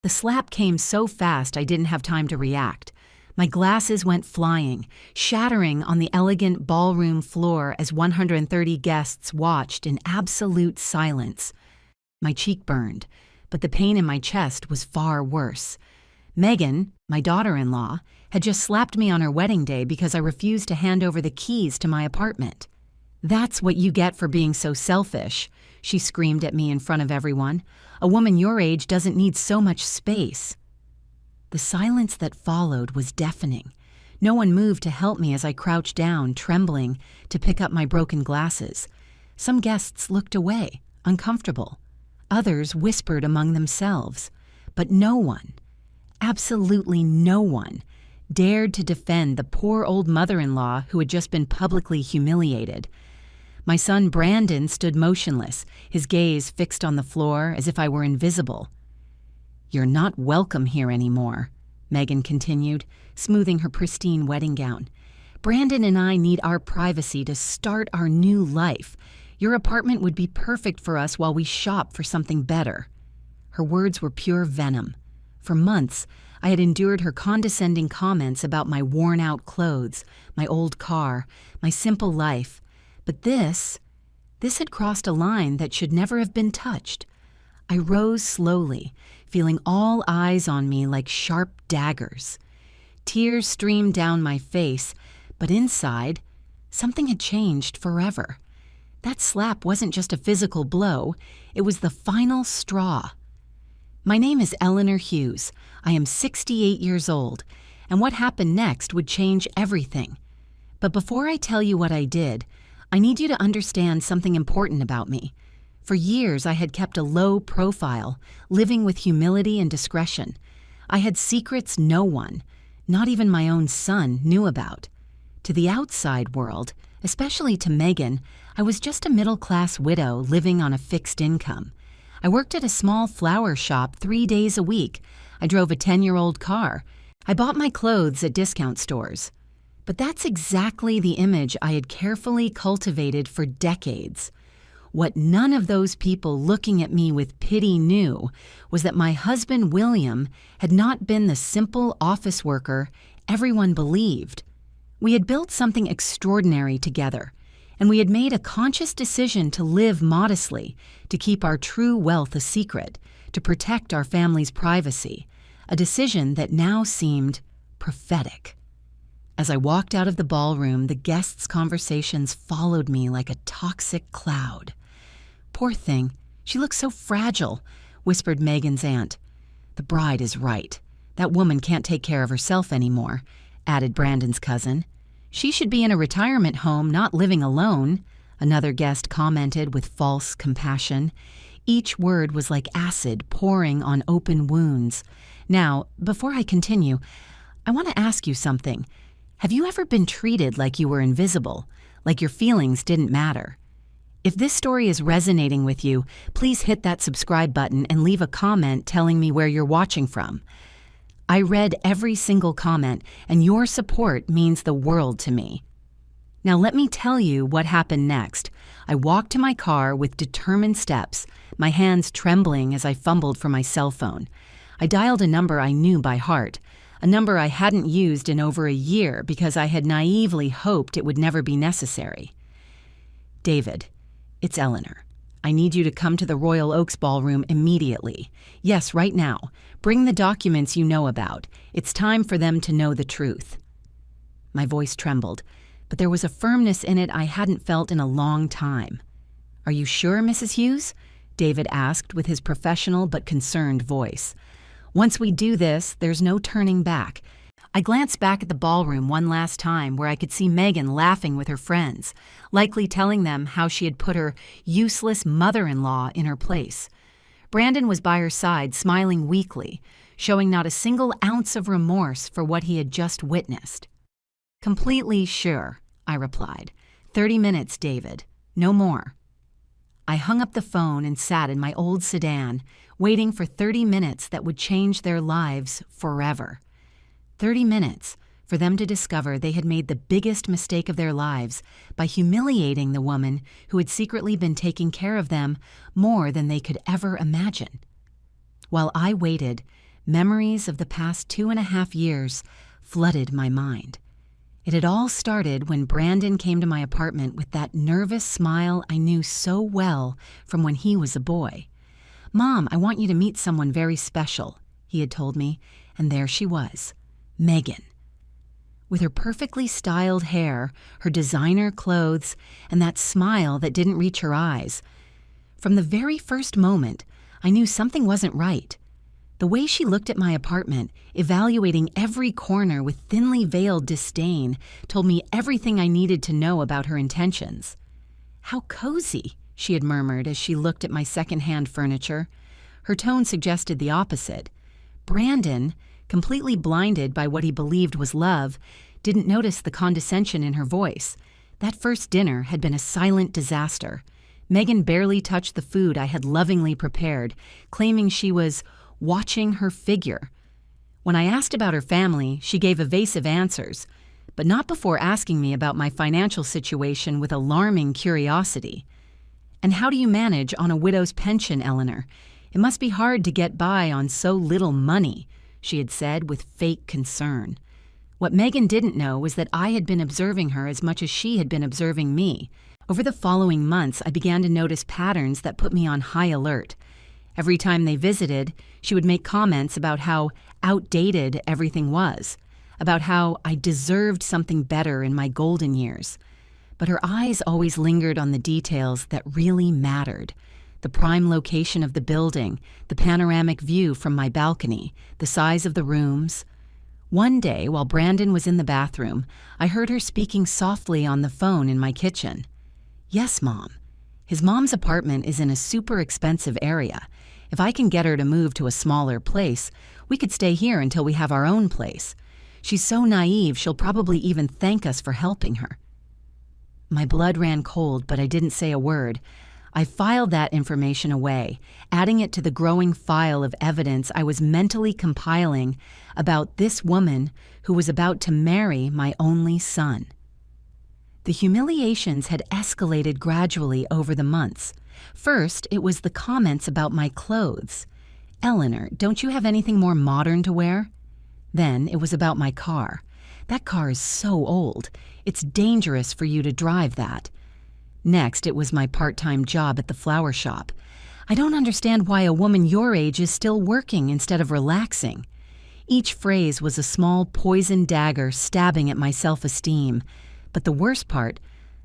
The slap came so fast I didn't have time to react. My glasses went flying, shattering on the elegant ballroom floor as 130 guests watched in absolute silence. My cheek burned, but the pain in my chest was far worse. Megan, my daughter-in-law, had just slapped me on her wedding day because I refused to hand over the keys to my apartment. "That's what you get for being so selfish," she screamed at me in front of everyone. "A woman your age doesn't need so much space." The silence that followed was deafening. No one moved to help me as I crouched down, trembling, to pick up my broken glasses. Some guests looked away, uncomfortable. Others whispered among themselves. But no one, absolutely no one, dared to defend the poor old mother-in-law who had just been publicly humiliated. My son Brandon stood motionless, his gaze fixed on the floor as if I were invisible. "You're not welcome here anymore," Megan continued, smoothing her pristine wedding gown. "Brandon and I need our privacy to start our new life. Your apartment would be perfect for us while we shop for something better." Her words were pure venom. For months, I had endured her condescending comments about my worn-out clothes, my old car, my simple life. But this had crossed a line that should never have been touched. I rose slowly, feeling all eyes on me like sharp daggers. Tears streamed down my face, but inside, something had changed forever. That slap wasn't just a physical blow, it was the final straw. My name is Eleanor Hughes. I am 68 years old, and what happened next would change everything. But before I tell you what I did, I need you to understand something important about me. For years, I had kept a low profile, living with humility and discretion. I had secrets no one, not even my own son, knew about. To the outside world, especially to Megan, I was just a middle-class widow living on a fixed income. I worked at a small flower shop 3 days a week. I drove a 10-year-old car. I bought my clothes at discount stores. But that's exactly the image I had carefully cultivated for decades. What none of those people looking at me with pity knew was that my husband William had not been the simple office worker everyone believed. We had built something extraordinary together, and we had made a conscious decision to live modestly, to keep our true wealth a secret, to protect our family's privacy, a decision that now seemed prophetic. As I walked out of the ballroom, the guests' conversations followed me like a toxic cloud. "Poor thing, she looks so fragile," whispered Megan's aunt. "The bride is right. That woman can't take care of herself anymore," added Brandon's cousin. "She should be in a retirement home, not living alone," another guest commented with false compassion. Each word was like acid pouring on open wounds. "Now, before I continue, I want to ask you something. Have you ever been treated like you were invisible, like your feelings didn't matter? If this story is resonating with you, please hit that subscribe button and leave a comment telling me where you're watching from. I read every single comment, and your support means the world to me. Now let me tell you what happened next. I walked to my car with determined steps, my hands trembling as I fumbled for my cell phone. I dialed a number I knew by heart, a number I hadn't used in over a year because I had naively hoped it would never be necessary. "David, it's Eleanor. I need you to come to the Royal Oaks Ballroom immediately. Yes, right now. Bring the documents you know about. It's time for them to know the truth." My voice trembled, but there was a firmness in it I hadn't felt in a long time. "Are you sure, Mrs. Hughes?" David asked with his professional but concerned voice. "Once we do this, there's no turning back." I glanced back at the ballroom one last time where I could see Megan laughing with her friends, likely telling them how she had put her useless mother-in-law in her place. Brandon was by her side, smiling weakly, showing not a single ounce of remorse for what he had just witnessed. "Completely sure," I replied. 30 minutes, David. No more." I hung up the phone and sat in my old sedan, waiting for 30 minutes that would change their lives forever. 30 minutes for them to discover they had made the biggest mistake of their lives by humiliating the woman who had secretly been taking care of them more than they could ever imagine. While I waited, memories of the past 2.5 years flooded my mind. It had all started when Brandon came to my apartment with that nervous smile I knew so well from when he was a boy. "Mom, I want you to meet someone very special," he had told me, and there she was, Megan. With her perfectly styled hair, her designer clothes, and that smile that didn't reach her eyes. From the very first moment, I knew something wasn't right. The way she looked at my apartment, evaluating every corner with thinly veiled disdain, told me everything I needed to know about her intentions. "How cozy," she had murmured as she looked at my second-hand furniture. Her tone suggested the opposite. Brandon, completely blinded by what he believed was love, didn't notice the condescension in her voice. That first dinner had been a silent disaster. Megan barely touched the food I had lovingly prepared, claiming she was watching her figure. When I asked about her family, she gave evasive answers, but not before asking me about my financial situation with alarming curiosity. "And how do you manage on a widow's pension, Eleanor? It must be hard to get by on so little money," she had said with fake concern. What Megan didn't know was that I had been observing her as much as she had been observing me. Over the following months, I began to notice patterns that put me on high alert. Every time they visited, she would make comments about how outdated everything was, about how I deserved something better in my golden years. But her eyes always lingered on the details that really mattered: the prime location of the building, the panoramic view from my balcony, the size of the rooms. One day, while Brandon was in the bathroom, I heard her speaking softly on the phone in my kitchen. "Yes, Mom. His mom's apartment is in a super expensive area. If I can get her to move to a smaller place, we could stay here until we have our own place. She's so naive, she'll probably even thank us for helping her." My blood ran cold, but I didn't say a word. I filed that information away, adding it to the growing file of evidence I was mentally compiling about this woman who was about to marry my only son. The humiliations had escalated gradually over the months. First, it was the comments about my clothes. "Eleanor, don't you have anything more modern to wear?" Then it was about my car. "That car is so old. It's dangerous for you to drive that." Next, it was my part-time job at the flower shop. "I don't understand why a woman your age is still working instead of relaxing." Each phrase was a small poison dagger stabbing at my self-esteem. But the worst part,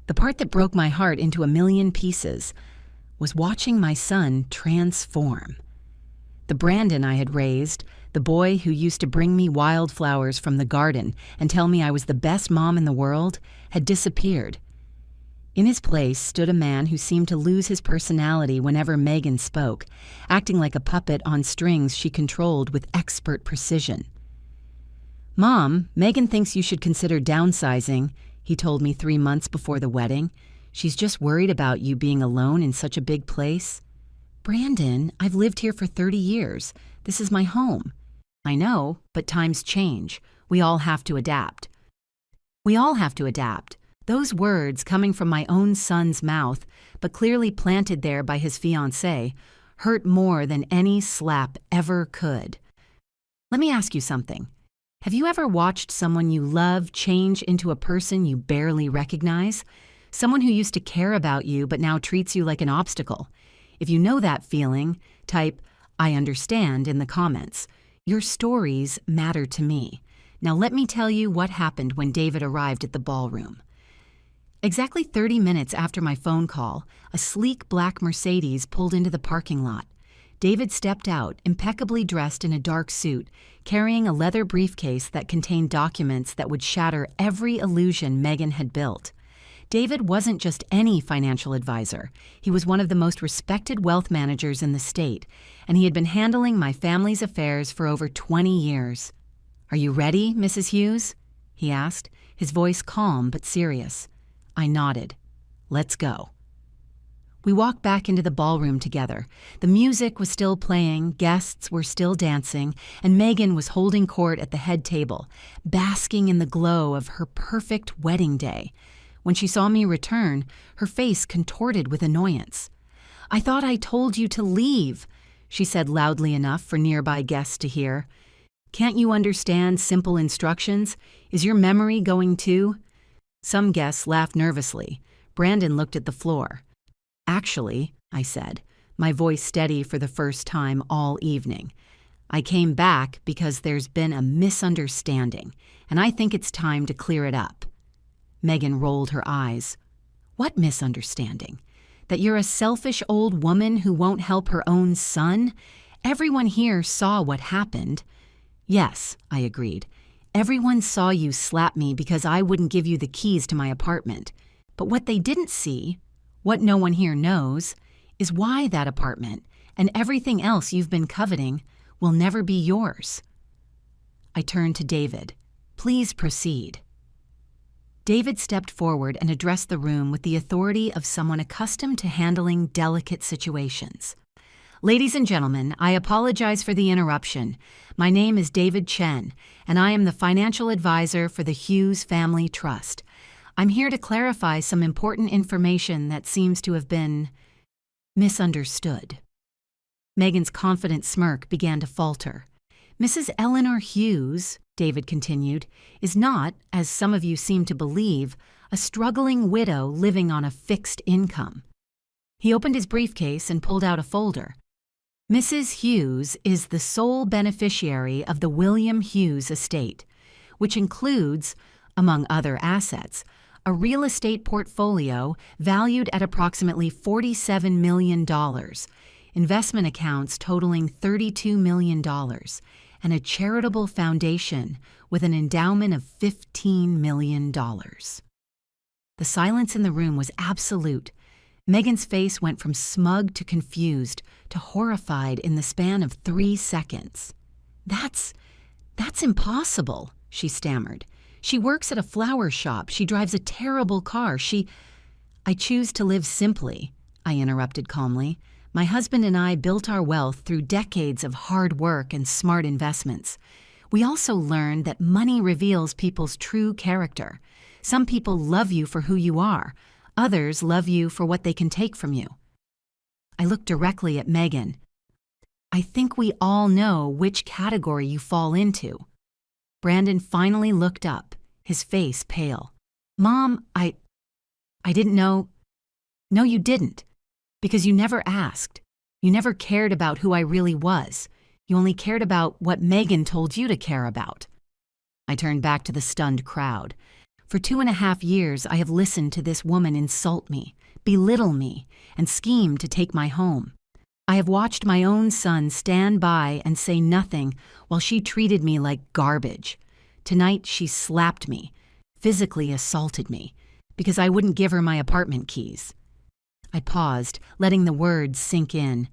the part that broke my heart into a million pieces, was watching my son transform. The Brandon I had raised, the boy who used to bring me wildflowers from the garden and tell me I was the best mom in the world, had disappeared. In his place stood a man who seemed to lose his personality whenever Megan spoke, acting like a puppet on strings she controlled with expert precision. "Mom, Megan thinks you should consider downsizing," he told me 3 months before the wedding. "She's just worried about you being alone in such a big place." "Brandon, I've lived here for 30 years. This is my home." "I know, but times change. We all have to adapt." We all have to adapt. Those words, coming from my own son's mouth, but clearly planted there by his fiancée, hurt more than any slap ever could. Let me ask you something. Have you ever watched someone you love change into a person you barely recognize? Someone who used to care about you but now treats you like an obstacle? If you know that feeling, type "I understand" in the comments. Your stories matter to me. Now let me tell you what happened when David arrived at the ballroom. Exactly 30 minutes after my phone call, a sleek black Mercedes pulled into the parking lot. David stepped out, impeccably dressed in a dark suit, carrying a leather briefcase that contained documents that would shatter every illusion Megan had built. David wasn't just any financial advisor. He was one of the most respected wealth managers in the state, and he had been handling my family's affairs for over 20 years. "Are you ready, Mrs. Hughes?" he asked, his voice calm but serious. I nodded. "Let's go." We walked back into the ballroom together. The music was still playing, guests were still dancing, and Megan was holding court at the head table, basking in the glow of her perfect wedding day. When she saw me return, her face contorted with annoyance. "I thought I told you to leave." she said loudly enough for nearby guests to hear. "Can't you understand simple instructions? Is your memory going too?" Some guests laughed nervously. Brandon looked at the floor. "Actually," I said, my voice steady for the first time all evening, "I came back because there's been a misunderstanding, and I think it's time to clear it up." Megan rolled her eyes. "What misunderstanding? That you're a selfish old woman who won't help her own son? Everyone here saw what happened." "Yes," I agreed. "Everyone saw you slap me because I wouldn't give you the keys to my apartment. But what they didn't see, what no one here knows, is why that apartment and everything else you've been coveting will never be yours." I turned to David. "Please proceed." David stepped forward and addressed the room with the authority of someone accustomed to handling delicate situations. "Ladies and gentlemen, I apologize for the interruption. My name is David Chen, and I am the financial advisor for the Hughes Family Trust. I'm here to clarify some important information that seems to have been misunderstood." Megan's confident smirk began to falter. "Mrs. Eleanor Hughes," David continued, "is not, as some of you seem to believe, a struggling widow living on a fixed income." He opened his briefcase and pulled out a folder. "Mrs. Hughes is the sole beneficiary of the William Hughes estate, which includes, among other assets, a real estate portfolio valued at approximately $47 million, investment accounts totaling $32 million, and a charitable foundation with an endowment of $15 million. The silence in the room was absolute. Megan's face went from smug to confused to horrified in the span of 3 seconds. That's impossible," she stammered. "She works at a flower shop. She drives a terrible car. I choose to live simply," I interrupted calmly. "My husband and I built our wealth through decades of hard work and smart investments. We also learned that money reveals people's true character. Some people love you for who you are. Others love you for what they can take from you." I looked directly at Megan. "I think we all know which category you fall into." Brandon finally looked up, his face pale. "Mom, I didn't know." "No, you didn't. Because you never asked. You never cared about who I really was. You only cared about what Megan told you to care about." I turned back to the stunned crowd. For 2.5 years, I have listened to this woman insult me, belittle me, and scheme to take my home. I have watched my own son stand by and say nothing while she treated me like garbage. Tonight, she slapped me, physically assaulted me, because I wouldn't give her my apartment keys. I paused, letting the words sink in.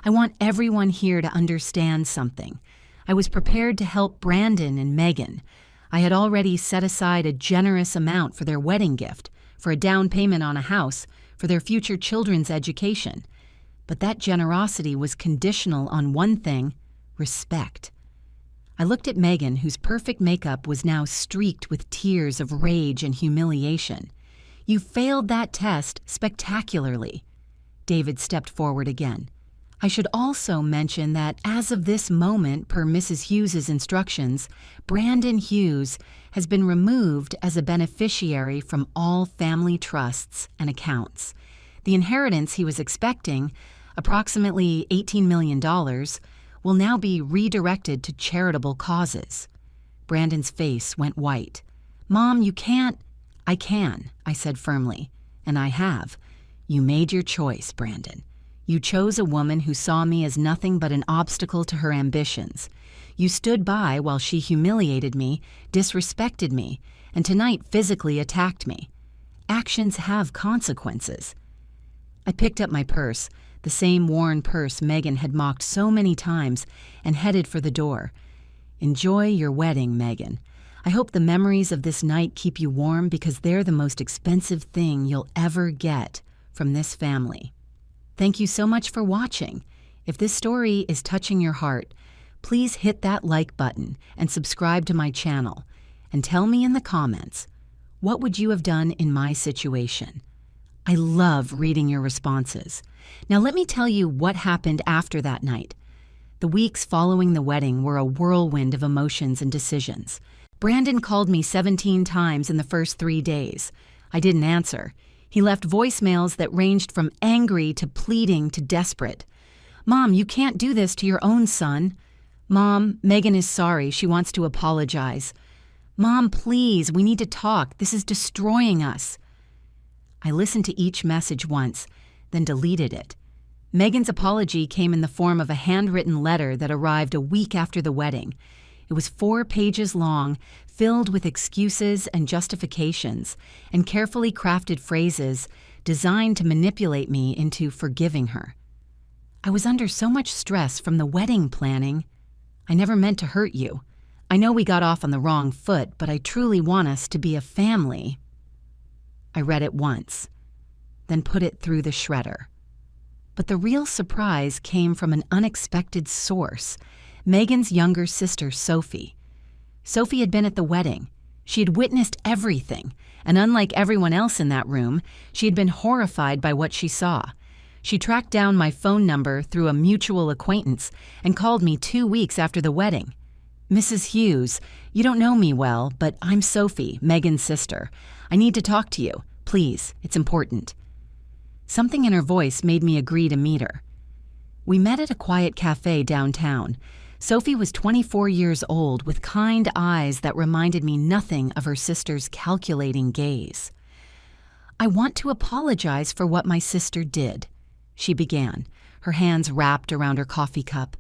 I want everyone here to understand something. I was prepared to help Brandon and Megan. I had already set aside a generous amount for their wedding gift, for a down payment on a house, for their future children's education. But that generosity was conditional on one thing: respect. I looked at Megan, whose perfect makeup was now streaked with tears of rage and humiliation. "You failed that test spectacularly." David stepped forward again. "I should also mention that as of this moment, per Mrs. Hughes's instructions, Brandon Hughes has been removed as a beneficiary from all family trusts and accounts. The inheritance he was expecting, approximately $18 million, will now be redirected to charitable causes." Brandon's face went white. "Mom, you can't." "I can," I said firmly, "and I have. You made your choice, Brandon. You chose a woman who saw me as nothing but an obstacle to her ambitions. You stood by while she humiliated me, disrespected me, and tonight physically attacked me. Actions have consequences." I picked up my purse, the same worn purse Megan had mocked so many times, and headed for the door. "Enjoy your wedding, Megan. I hope the memories of this night keep you warm, because they're the most expensive thing you'll ever get from this family." Thank you so much for watching. If this story is touching your heart, please hit that like button and subscribe to my channel. And tell me in the comments, what would you have done in my situation? I love reading your responses. Now let me tell you what happened after that night. The weeks following the wedding were a whirlwind of emotions and decisions. Brandon called me 17 times in the first 3 days. I didn't answer. He left voicemails that ranged from angry to pleading to desperate. "Mom, you can't do this to your own son." "Mom, Megan is sorry. She wants to apologize." "Mom, please, we need to talk. This is destroying us." I listened to each message once, then deleted it. Megan's apology came in the form of a handwritten letter that arrived a week after the wedding. It was 4 pages long, filled with excuses and justifications, and carefully crafted phrases designed to manipulate me into forgiving her. I was under so much stress from the wedding planning. "I never meant to hurt you. I know we got off on the wrong foot, but I truly want us to be a family." I read it once, then put it through the shredder. But the real surprise came from an unexpected source, Megan's younger sister, Sophie. Sophie had been at the wedding. She had witnessed everything, and unlike everyone else in that room, she had been horrified by what she saw. She tracked down my phone number through a mutual acquaintance and called me 2 weeks after the wedding. "Mrs. Hughes, you don't know me well, but I'm Sophie, Megan's sister. I need to talk to you. Please, it's important." Something in her voice made me agree to meet her. We met at a quiet cafe downtown. Sophie was 24 years old with kind eyes that reminded me nothing of her sister's calculating gaze. "I want to apologize for what my sister did," she began, her hands wrapped around her coffee cup.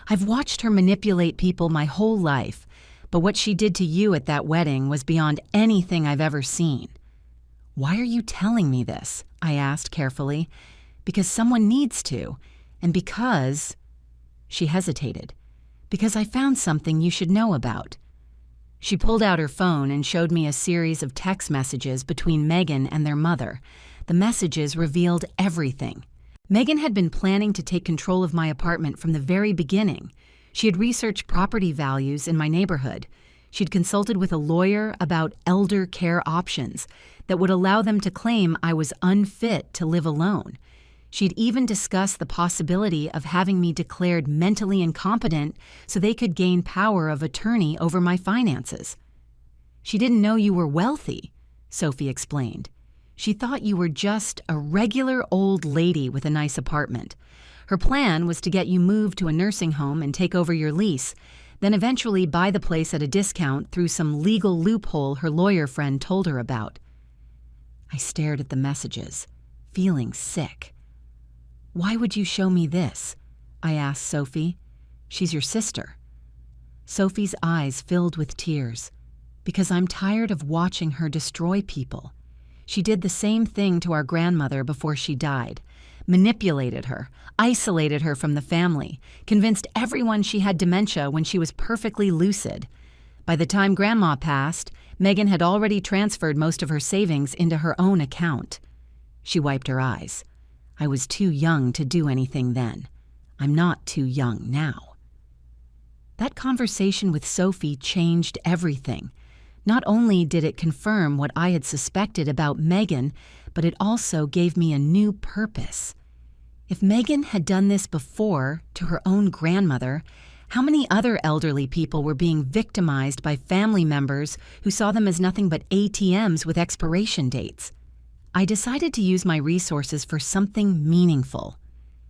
"I've watched her manipulate people my whole life, but what she did to you at that wedding was beyond anything I've ever seen." "Why are you telling me this?" I asked carefully. "Because someone needs to, and because—" She hesitated. "Because I found something you should know about." She pulled out her phone and showed me a series of text messages between Megan and their mother. The messages revealed everything. Megan had been planning to take control of my apartment from the very beginning. She had researched property values in my neighborhood. She'd consulted with a lawyer about elder care options that would allow them to claim I was unfit to live alone. She'd even discussed the possibility of having me declared mentally incompetent so they could gain power of attorney over my finances. "She didn't know you were wealthy," Sophie explained. "She thought you were just a regular old lady with a nice apartment. Her plan was to get you moved to a nursing home and take over your lease, then eventually buy the place at a discount through some legal loophole her lawyer friend told her about." I stared at the messages, feeling sick. "Why would you show me this?" I asked Sophie. "She's your sister." Sophie's eyes filled with tears. "Because I'm tired of watching her destroy people. She did the same thing to our grandmother before she died. Manipulated her, isolated her from the family, convinced everyone she had dementia when she was perfectly lucid. By the time Grandma passed, Megan had already transferred most of her savings into her own account." She wiped her eyes. "I was too young to do anything then. I'm not too young now." That conversation with Sophie changed everything. Not only did it confirm what I had suspected about Megan, but it also gave me a new purpose. If Megan had done this before to her own grandmother, how many other elderly people were being victimized by family members who saw them as nothing but ATMs with expiration dates? I decided to use my resources for something meaningful.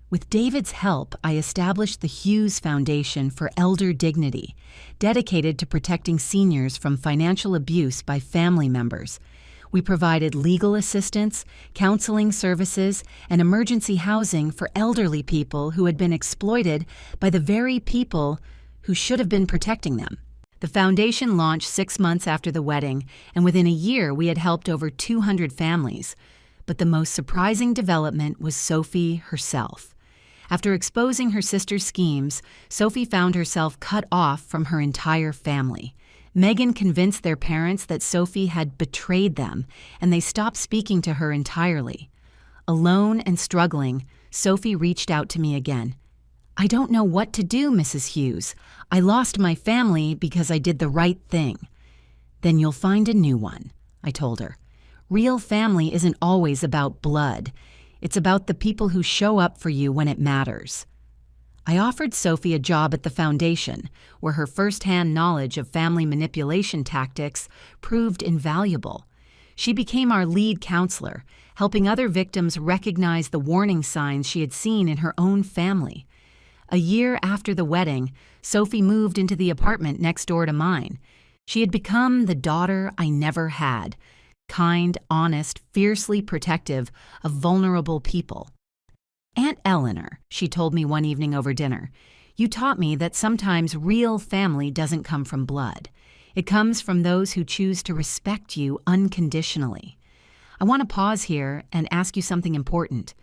With David's help, I established the Hughes Foundation for Elder Dignity, dedicated to protecting seniors from financial abuse by family members. We provided legal assistance, counseling services, and emergency housing for elderly people who had been exploited by the very people who should have been protecting them. The foundation launched 6 months after the wedding, and within a year we had helped over 200 families. But the most surprising development was Sophie herself. After exposing her sister's schemes, Sophie found herself cut off from her entire family. Megan convinced their parents that Sophie had betrayed them, and they stopped speaking to her entirely. Alone and struggling, Sophie reached out to me again. "I don't know what to do, Mrs. Hughes. I lost my family because I did the right thing." "Then you'll find a new one," I told her. Real family isn't always about blood. It's about the people who show up for you when it matters. I offered Sophie a job at the foundation, where her first-hand knowledge of family manipulation tactics proved invaluable. She became our lead counselor, helping other victims recognize the warning signs she had seen in her own family. A year after the wedding, Sophie moved into the apartment next door to mine. She had become the daughter I never had, kind, honest, fiercely protective of vulnerable people. "Aunt Eleanor," she told me one evening over dinner, "you taught me that sometimes real family doesn't come from blood. It comes from those who choose to respect you unconditionally." I want to pause here and ask you something important.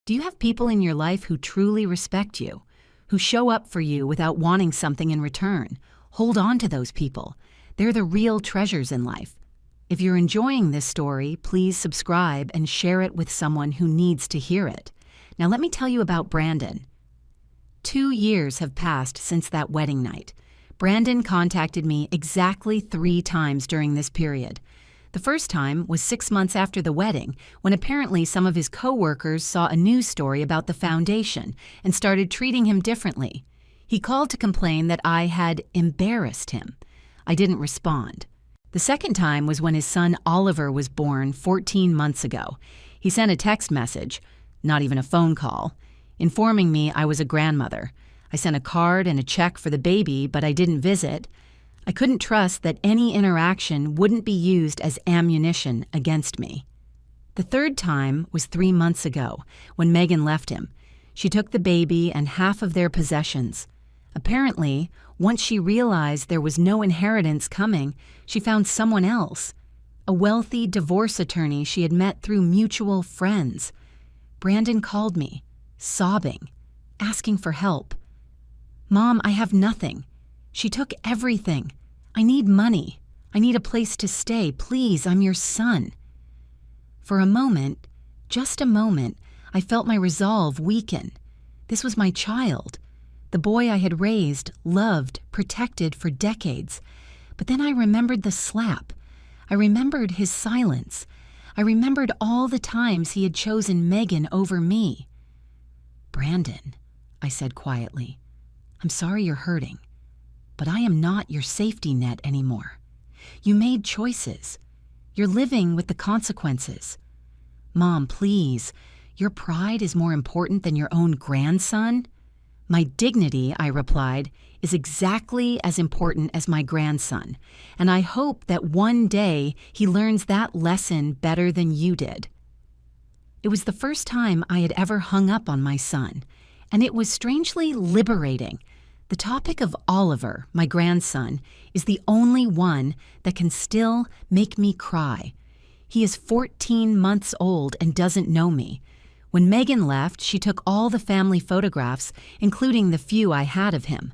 Do you have people in your life who truly respect you, who show up for you without wanting something in return? Hold on to those people. They're the real treasures in life. If you're enjoying this story, please subscribe and share it with someone who needs to hear it. Now let me tell you about Brandon. 2 years have passed since that wedding night. Brandon contacted me exactly 3 times during this period. The first time was 6 months after the wedding, when apparently some of his co-workers saw a news story about the foundation and started treating him differently. He called to complain that I had embarrassed him. I didn't respond. The second time was when his son Oliver was born 14 months ago. He sent a text message, not even a phone call, informing me I was a grandmother. I sent a card and a check for the baby, but I didn't visit. I couldn't trust that any interaction wouldn't be used as ammunition against me. The third time was 3 months ago, when Megan left him. She took the baby and half of their possessions. Apparently, once she realized there was no inheritance coming, she found someone else, a wealthy divorce attorney she had met through mutual friends. Brandon called me, sobbing, asking for help. "Mom, I have nothing. She took everything. I need money. I need a place to stay. Please, I'm your son." For a moment, just a moment, I felt my resolve weaken. This was my child, the boy I had raised, loved, protected for decades. But then I remembered the slap. I remembered his silence. I remembered all the times he had chosen Megan over me. "Brandon," I said quietly, "I'm sorry you're hurting, but I am not your safety net anymore. You made choices. You're living with the consequences. Mom, please, your pride is more important than your own grandson?" "My dignity," I replied, "is exactly as important as my grandson, and I hope that one day he learns that lesson better than you did." It was the first time I had ever hung up on my son, and it was strangely liberating. The topic of Oliver, my grandson, is the only one that can still make me cry. He is 14 months old and doesn't know me. When Megan left, she took all the family photographs, including the few I had of him.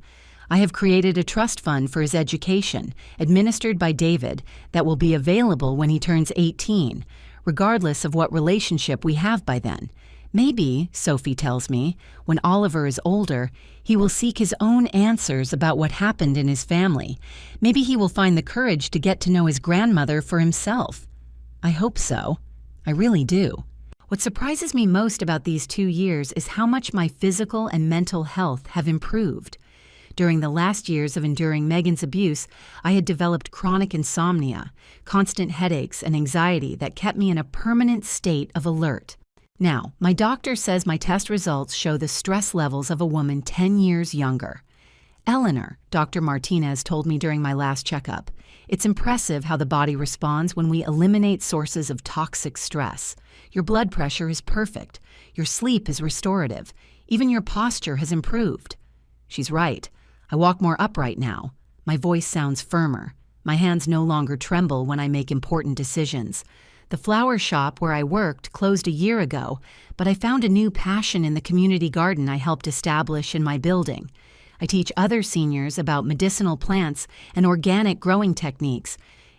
I have created a trust fund for his education, administered by David, that will be available when he turns 18, regardless of what relationship we have by then. Maybe, Sophie tells me, when Oliver is older, he will seek his own answers about what happened in his family. Maybe he will find the courage to get to know his grandmother for himself. I hope so. I really do. What surprises me most about these 2 years is how much my physical and mental health have improved. During the last years of enduring Megan's abuse, I had developed chronic insomnia, constant headaches, and anxiety that kept me in a permanent state of alert. Now, my doctor says my test results show the stress levels of a woman 10 years younger. "Eleanor," Dr. Martinez told me during my last checkup, "it's impressive how the body responds when we eliminate sources of toxic stress. Your blood pressure is perfect. Your sleep is restorative. Even your posture has improved." She's right. I walk more upright now. My voice sounds firmer. My hands no longer tremble when I make important decisions. The flower shop where I worked closed a year ago, but I found a new passion in the community garden I helped establish in my building. I teach other seniors about medicinal plants and organic growing techniques.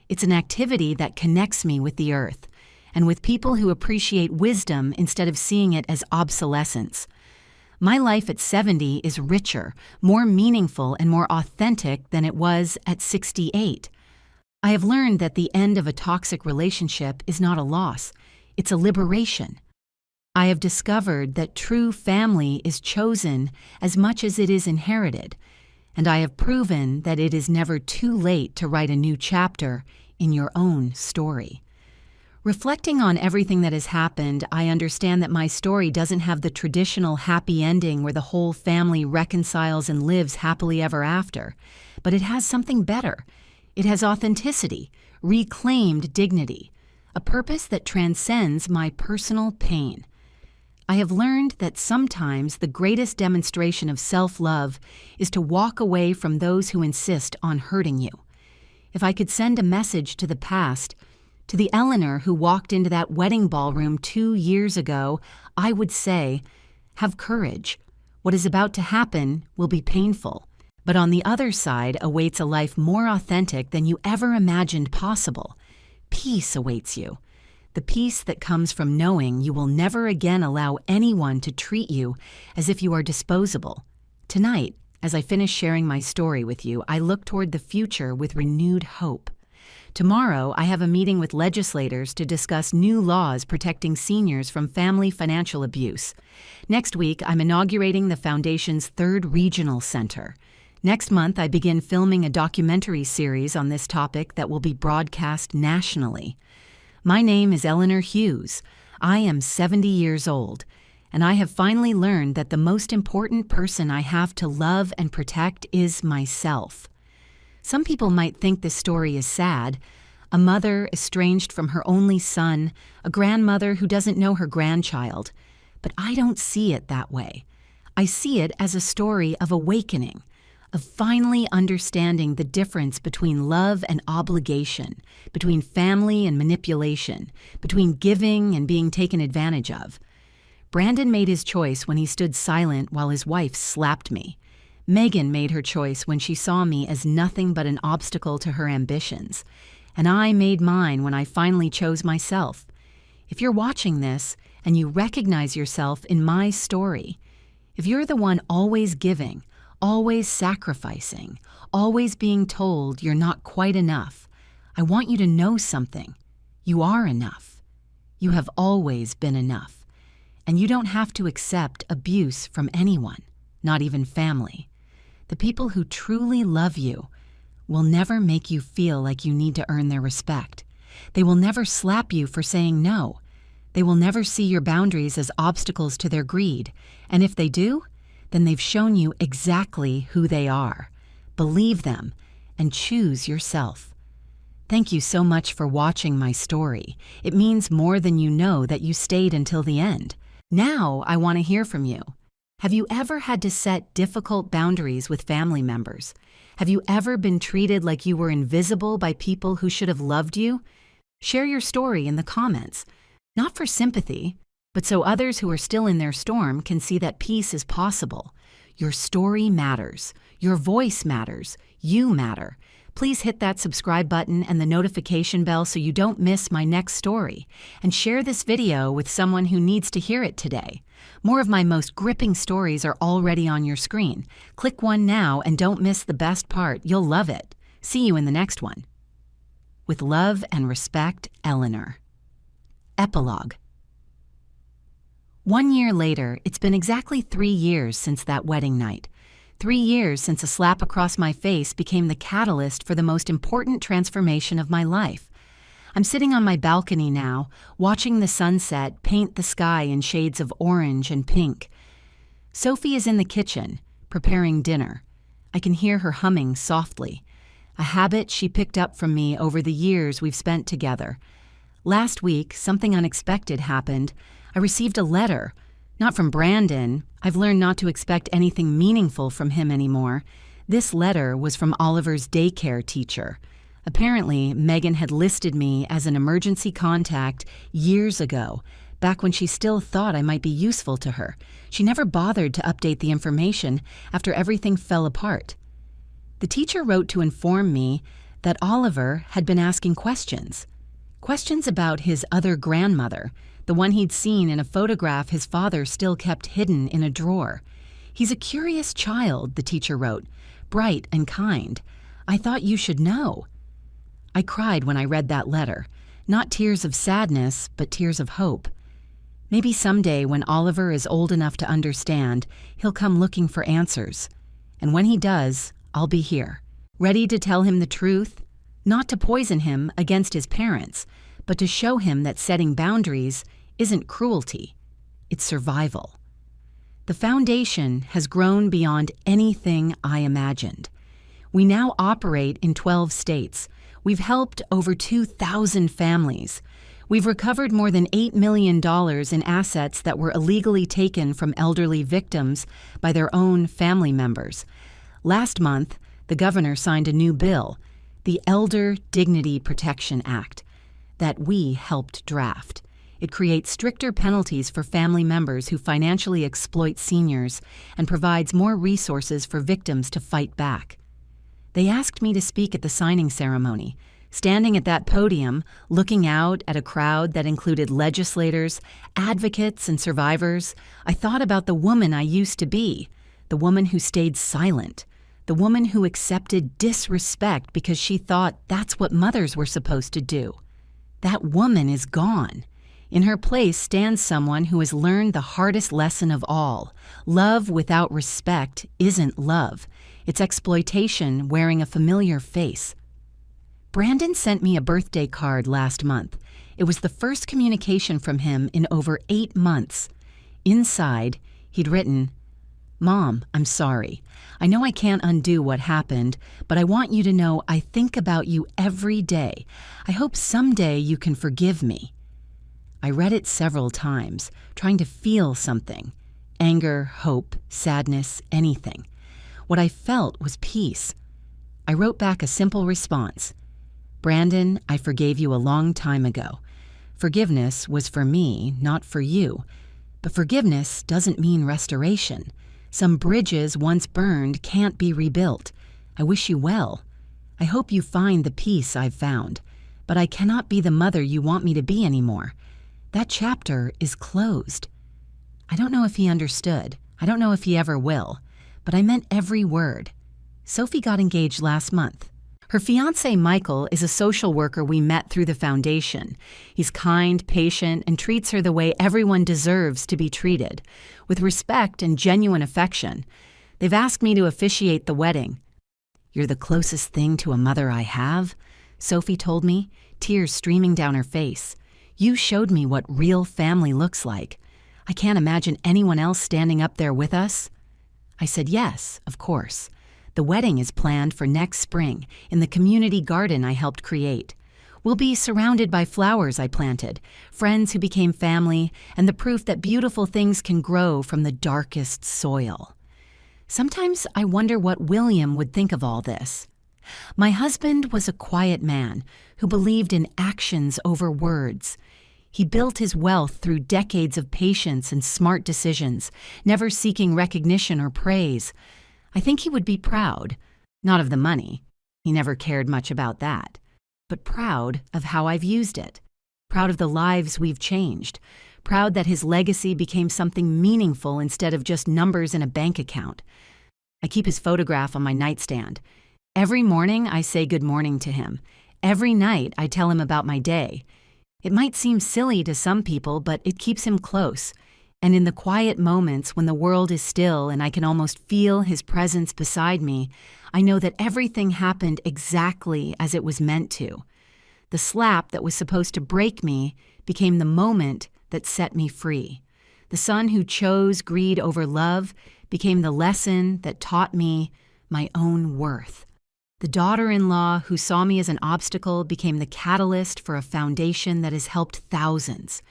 It's an activity that connects me with the earth, and with people who appreciate wisdom instead of seeing it as obsolescence. My life at 70 is richer, more meaningful, and more authentic than it was at 68. I have learned that the end of a toxic relationship is not a loss, it's a liberation. I have discovered that true family is chosen as much as it is inherited, and I have proven that it is never too late to write a new chapter in your own story. Reflecting on everything that has happened, I understand that my story doesn't have the traditional happy ending where the whole family reconciles and lives happily ever after, but it has something better. It has authenticity, reclaimed dignity, a purpose that transcends my personal pain. I have learned that sometimes the greatest demonstration of self-love is to walk away from those who insist on hurting you. If I could send a message to the past, to the Eleanor who walked into that wedding ballroom 2 years ago, I would say, have courage. What is about to happen will be painful, but on the other side awaits a life more authentic than you ever imagined possible. Peace awaits you. The peace that comes from knowing you will never again allow anyone to treat you as if you are disposable. Tonight, as I finish sharing my story with you, I look toward the future with renewed hope. Tomorrow, I have a meeting with legislators to discuss new laws protecting seniors from family financial abuse. Next week, I'm inaugurating the Foundation's 3rd Regional Center. Next month, I begin filming a documentary series on this topic that will be broadcast nationally. My name is Eleanor Hughes. I am 70 years old, and I have finally learned that the most important person I have to love and protect is myself. Some people might think this story is sad. A mother estranged from her only son, a grandmother who doesn't know her grandchild. But I don't see it that way. I see it as a story of awakening, of finally understanding the difference between love and obligation, between family and manipulation, between giving and being taken advantage of. Brandon made his choice when he stood silent while his wife slapped me. Megan made her choice when she saw me as nothing but an obstacle to her ambitions. And I made mine when I finally chose myself. If you're watching this and you recognize yourself in my story, if you're the one always giving, always sacrificing, always being told you're not quite enough, I want you to know something. You are enough. You have always been enough. And you don't have to accept abuse from anyone, not even family. The people who truly love you will never make you feel like you need to earn their respect. They will never slap you for saying no. They will never see your boundaries as obstacles to their greed. And if they do, then they've shown you exactly who they are. Believe them and choose yourself. Thank you so much for watching my story. It means more than you know that you stayed until the end. Now I want to hear from you. Have you ever had to set difficult boundaries with family members? Have you ever been treated like you were invisible by people who should have loved you? Share your story in the comments, not for sympathy, but so others who are still in their storm can see that peace is possible. Your story matters. Your voice matters. You matter. Please hit that subscribe button and the notification bell so you don't miss my next story. And share this video with someone who needs to hear it today. More of my most gripping stories are already on your screen. Click one now and don't miss the best part. You'll love it. See you in the next one. With love and respect, Eleanor. Epilogue. 1 year later, it's been exactly 3 years since that wedding night. 3 years since a slap across my face became the catalyst for the most important transformation of my life. I'm sitting on my balcony now, watching the sunset paint the sky in shades of orange and pink. Sophie is in the kitchen, preparing dinner. I can hear her humming softly, a habit she picked up from me over the years we've spent together. Last week, something unexpected happened. I received a letter. Not from Brandon. I've learned not to expect anything meaningful from him anymore. This letter was from Oliver's daycare teacher. Apparently, Megan had listed me as an emergency contact years ago, back when she still thought I might be useful to her. She never bothered to update the information after everything fell apart. The teacher wrote to inform me that Oliver had been asking questions. Questions about his other grandmother, the one he'd seen in a photograph his father still kept hidden in a drawer. He's a curious child, the teacher wrote, bright and kind. I thought you should know. I cried when I read that letter. Not tears of sadness, but tears of hope. Maybe someday when Oliver is old enough to understand, he'll come looking for answers. And when he does, I'll be here, ready to tell him the truth, not to poison him against his parents, but to show him that setting boundaries isn't cruelty, it's survival. The foundation has grown beyond anything I imagined. We now operate in 12 states. We've helped over 2,000 families. We've recovered more than $8 million in assets that were illegally taken from elderly victims by their own family members. Last month, the governor signed a new bill, the Elder Dignity Protection Act, that we helped draft. It creates stricter penalties for family members who financially exploit seniors and provides more resources for victims to fight back. They asked me to speak at the signing ceremony. Standing at that podium, looking out at a crowd that included legislators, advocates, and survivors, I thought about the woman I used to be, the woman who stayed silent, the woman who accepted disrespect because she thought that's what mothers were supposed to do. That woman is gone. In her place stands someone who has learned the hardest lesson of all. Love without respect isn't love. It's exploitation wearing a familiar face. Brandon sent me a birthday card last month. It was the first communication from him in over 8 months. Inside, he'd written, "Mom, I'm sorry. I know I can't undo what happened, but I want you to know I think about you every day. I hope someday you can forgive me." I read it several times, trying to feel something. Anger, hope, sadness, anything. What I felt was peace. I wrote back a simple response. "Brandon, I forgave you a long time ago. Forgiveness was for me, not for you. But forgiveness doesn't mean restoration. Some bridges once burned can't be rebuilt. I wish you well. I hope you find the peace I've found. But I cannot be the mother you want me to be anymore. That chapter is closed." I don't know if he understood. I don't know if he ever will. But I meant every word. Sophie got engaged last month. Her fiancé, Michael, is a social worker we met through the foundation. He's kind, patient, and treats her the way everyone deserves to be treated, with respect and genuine affection. They've asked me to officiate the wedding. "You're the closest thing to a mother I have," Sophie told me, tears streaming down her face. "You showed me what real family looks like. I can't imagine anyone else standing up there with us." I said yes, of course. The wedding is planned for next spring in the community garden I helped create. We'll be surrounded by flowers I planted, friends who became family, and the proof that beautiful things can grow from the darkest soil. Sometimes I wonder what William would think of all this. My husband was a quiet man who believed in actions over words. He built his wealth through decades of patience and smart decisions, never seeking recognition or praise. I think he would be proud, not of the money. He never cared much about that. But proud of how I've used it. Proud of the lives we've changed. Proud that his legacy became something meaningful instead of just numbers in a bank account. I keep his photograph on my nightstand. Every morning I say good morning to him. Every night I tell him about my day. It might seem silly to some people, but it keeps him close. And in the quiet moments when the world is still and I can almost feel his presence beside me, I know that everything happened exactly as it was meant to. The slap that was supposed to break me became the moment that set me free. The son who chose greed over love became the lesson that taught me my own worth. The daughter-in-law who saw me as an obstacle became the catalyst for a foundation that has helped thousands.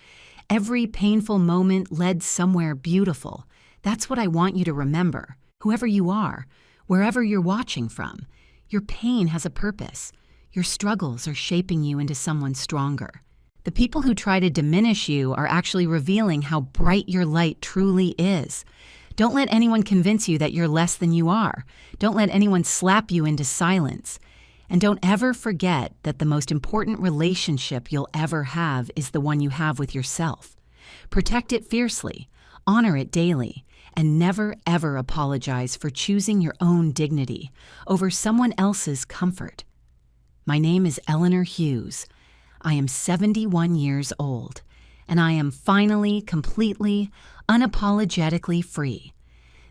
Every painful moment led somewhere beautiful. That's what I want you to remember, whoever you are, wherever you're watching from. Your pain has a purpose. Your struggles are shaping you into someone stronger. The people who try to diminish you are actually revealing how bright your light truly is. Don't let anyone convince you that you're less than you are. Don't let anyone slap you into silence. And don't ever forget that the most important relationship you'll ever have is the one you have with yourself. Protect it fiercely, honor it daily, and never ever apologize for choosing your own dignity over someone else's comfort. My name is Eleanor Hughes. I am 71 years old, and I am finally, completely, unapologetically free.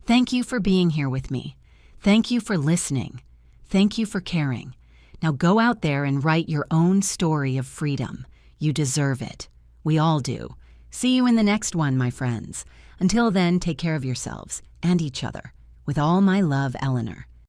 Thank you for being here with me. Thank you for listening. Thank you for caring. Now go out there and write your own story of freedom. You deserve it. We all do. See you in the next one, my friends. Until then, take care of yourselves and each other. With all my love, Eleanor.